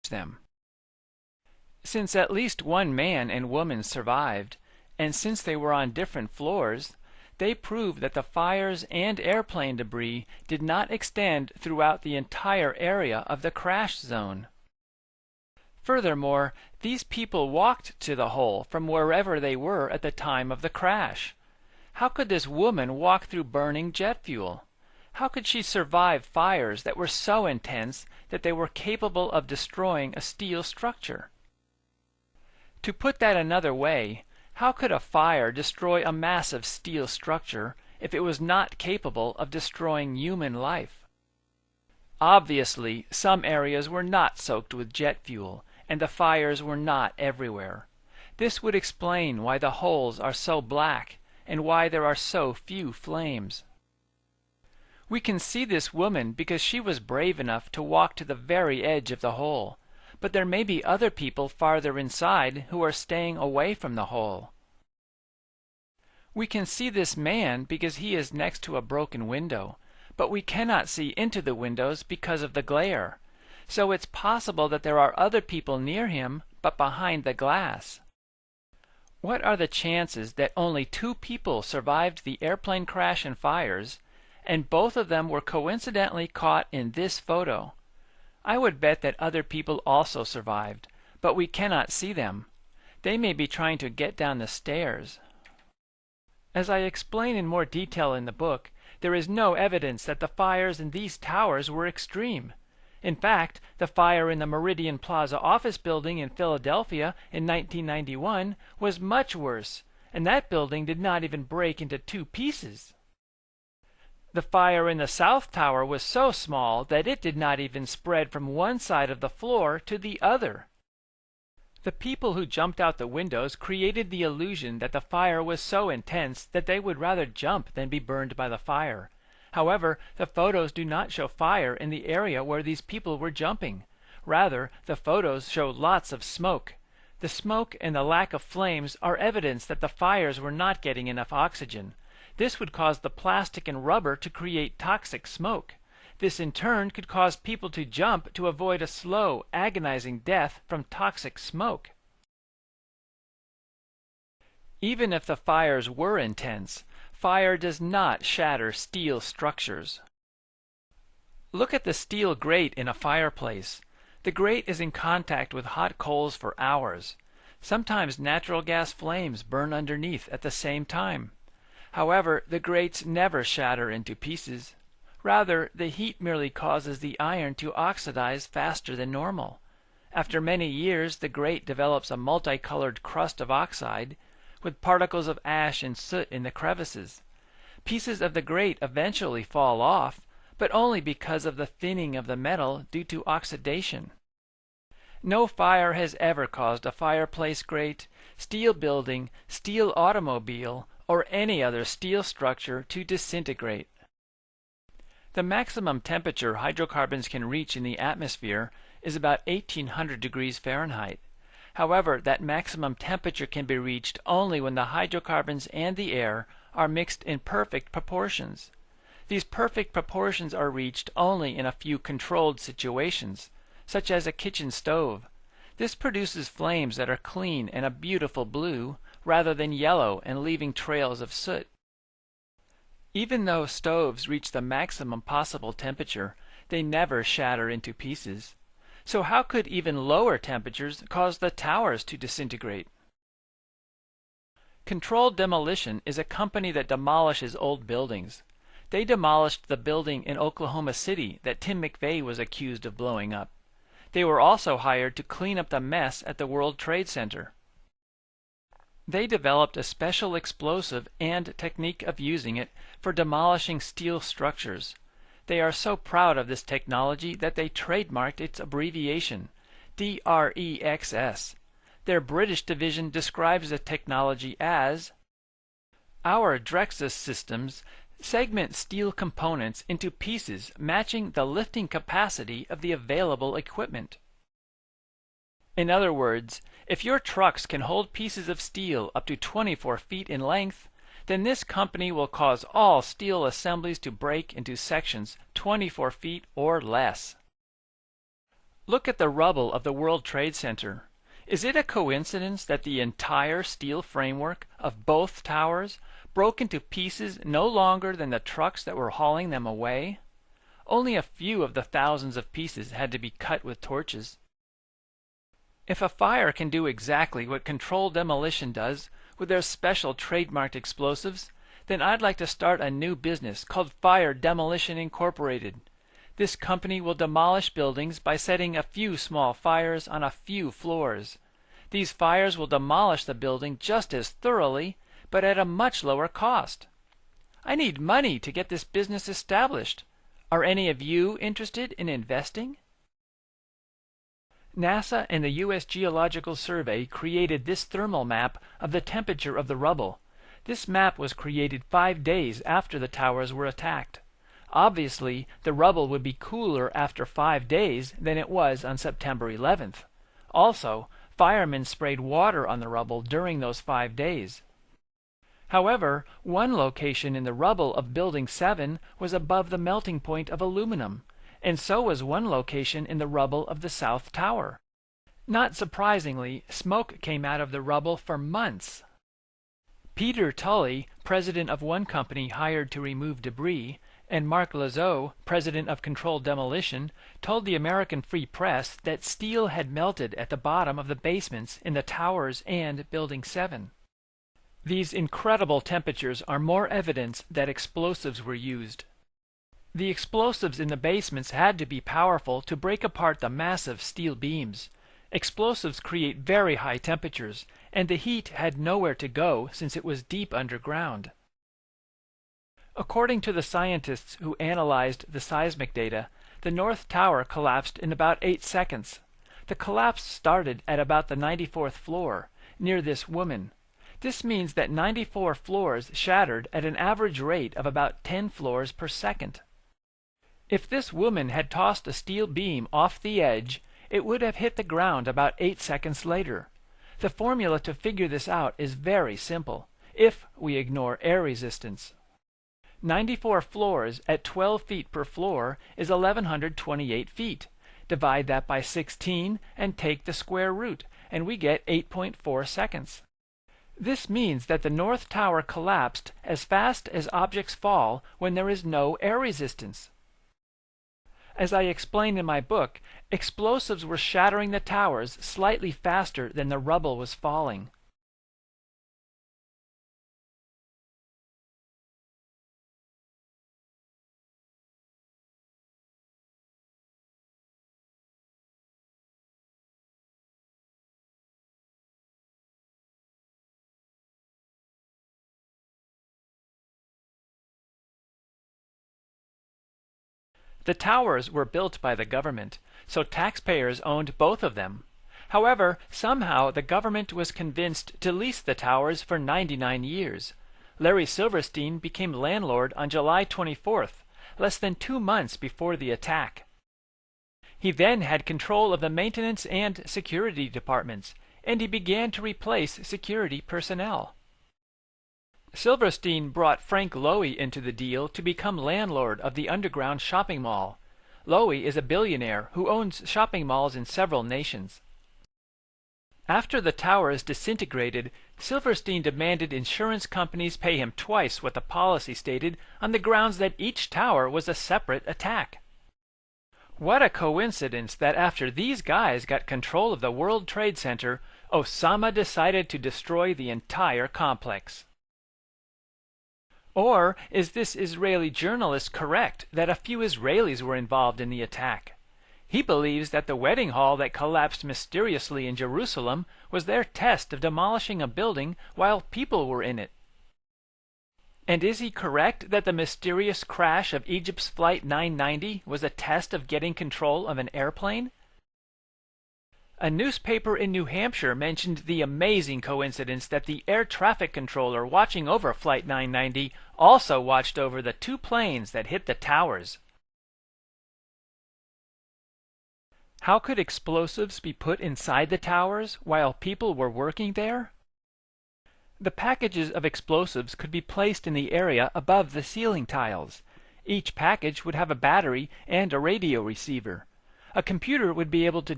them. Since at least one man and woman survived, and since they were on different floors, they proved that the fires and airplane debris did not extend throughout the entire area of the crash zone. Furthermore, these people walked to the hole from wherever they were at the time of the crash. How could this woman walk through burning jet fuel? How could she survive fires that were so intense that they were capable of destroying a steel structure? To put that another way, how could a fire destroy a massive steel structure if it was not capable of destroying human life? Obviously, some areas were not soaked with jet fuel, and the fires were not everywhere. This would explain why the holes are so black and why there are so few flames. We can see this woman because she was brave enough to walk to the very edge of the hole, but there may be other people farther inside who are staying away from the hole. We can see this man because he is next to a broken window, but we cannot see into the windows because of the glare. So it's possible that there are other people near him, but behind the glass. What are the chances that only 2 people survived the airplane crash and fires, and both of them were coincidentally caught in this photo? I would bet that other people also survived, but we cannot see them. They may be trying to get down the stairs. As I explain in more detail in the book, there is no evidence that the fires in these towers were extreme. In fact, the fire in the Meridian Plaza office building in Philadelphia in 1991 was much worse, and that building did not even break into 2 pieces. The fire in the South Tower was so small that it did not even spread from one side of the floor to the other. The people who jumped out the windows created the illusion that the fire was so intense that they would rather jump than be burned by the fire. However, the photos do not show fire in the area where these people were jumping. Rather, the photos show lots of smoke. The smoke and the lack of flames are evidence that the fires were not getting enough oxygen. This would cause the plastic and rubber to create toxic smoke. This in turn could cause people to jump to avoid a slow, agonizing death from toxic smoke. Even if the fires were intense, fire does not shatter steel structures. Look at the steel grate in a fireplace. The grate is in contact with hot coals for hours. Sometimes natural gas flames burn underneath at the same time. However, the grates never shatter into pieces. Rather, the heat merely causes the iron to oxidize faster than normal. After many years, the grate develops a multicolored crust of oxide, with particles of ash and soot in the crevices. Pieces of the grate eventually fall off, but only because of the thinning of the metal due to oxidation. No fire has ever caused a fireplace grate, steel building, steel automobile, or any other steel structure to disintegrate. The maximum temperature hydrocarbons can reach in the atmosphere is about 1800 degrees Fahrenheit. However, that maximum temperature can be reached only when the hydrocarbons and the air are mixed in perfect proportions. These perfect proportions are reached only in a few controlled situations, such as a kitchen stove. This produces flames that are clean and a beautiful blue, rather than yellow and leaving trails of soot. Even though stoves reach the maximum possible temperature, they never shatter into pieces. So how could even lower temperatures cause the towers to disintegrate? Controlled Demolition is a company that demolishes old buildings. They demolished the building in Oklahoma City that Tim McVeigh was accused of blowing up. They were also hired to clean up the mess at the World Trade Center. They developed a special explosive and technique of using it for demolishing steel structures. They are so proud of this technology that they trademarked its abbreviation, DREXS. Their British division describes the technology as, "Our Drexus systems segment steel components into pieces matching the lifting capacity of the available equipment." In other words, if your trucks can hold pieces of steel up to 24 feet in length, then this company will cause all steel assemblies to break into sections 24 feet or less. Look at the rubble of the World Trade Center. Is it a coincidence that the entire steel framework of both towers broke into pieces no longer than the trucks that were hauling them away? Only a few of the thousands of pieces had to be cut with torches. If a fire can do exactly what controlled demolition does with their special trademarked explosives, then I'd like to start a new business called Fire Demolition Incorporated. This company will demolish buildings by setting a few small fires on a few floors. These fires will demolish the building just as thoroughly, but at a much lower cost. I need money to get this business established. Are any of you interested in investing? NASA and the U.S. Geological Survey created this thermal map of the temperature of the rubble. This map was created 5 days after the towers were attacked. Obviously, the rubble would be cooler after 5 days than it was on September 11th. Also, firemen sprayed water on the rubble during those 5 days. However, one location in the rubble of Building 7 was above the melting point of aluminum, and so was one location in the rubble of the South Tower. Not surprisingly, smoke came out of the rubble for months. Peter Tully, president of one company hired to remove debris, and Mark Lazo, president of Controlled Demolition, told the American Free Press that steel had melted at the bottom of the basements in the towers and Building 7. These incredible temperatures are more evidence that explosives were used. The explosives in the basements had to be powerful to break apart the massive steel beams. Explosives create very high temperatures, and the heat had nowhere to go since it was deep underground. According to the scientists who analyzed the seismic data, the North Tower collapsed in about 8 seconds. The collapse started at about the 94th floor, near this woman. This means that 94 floors shattered at an average rate of about 10 floors per second. If this woman had tossed a steel beam off the edge, it would have hit the ground about 8 seconds later. The formula to figure this out is very simple, if we ignore air resistance. 94 floors at 12 feet per floor is 1,128 feet. Divide that by 16 and take the square root, and we get 8.4 seconds. This means that the North Tower collapsed as fast as objects fall when there is no air resistance. As I explained in my book, explosives were shattering the towers slightly faster than the rubble was falling. The towers were built by the government, so taxpayers owned both of them. However, somehow the government was convinced to lease the towers for 99 years. Larry Silverstein became landlord on July 24th, less than 2 months before the attack. He then had control of the maintenance and security departments, and he began to replace security personnel. Silverstein brought Frank Lowy into the deal to become landlord of the underground shopping mall. Lowy is a billionaire who owns shopping malls in several nations. After the towers disintegrated, Silverstein demanded insurance companies pay him twice what the policy stated on the grounds that each tower was a separate attack. What a coincidence that after these guys got control of the World Trade Center, Osama decided to destroy the entire complex. Or is this Israeli journalist correct that a few Israelis were involved in the attack? He believes that the wedding hall that collapsed mysteriously in Jerusalem was their test of demolishing a building while people were in it. And is he correct that the mysterious crash of Egypt's Flight 990 was a test of getting control of an airplane? A newspaper in New Hampshire mentioned the amazing coincidence that the air traffic controller watching over Flight 990 also watched over the 2 planes that hit the towers. How could explosives be put inside the towers while people were working there? The packages of explosives could be placed in the area above the ceiling tiles. Each package would have a battery and a radio receiver. A computer would be able to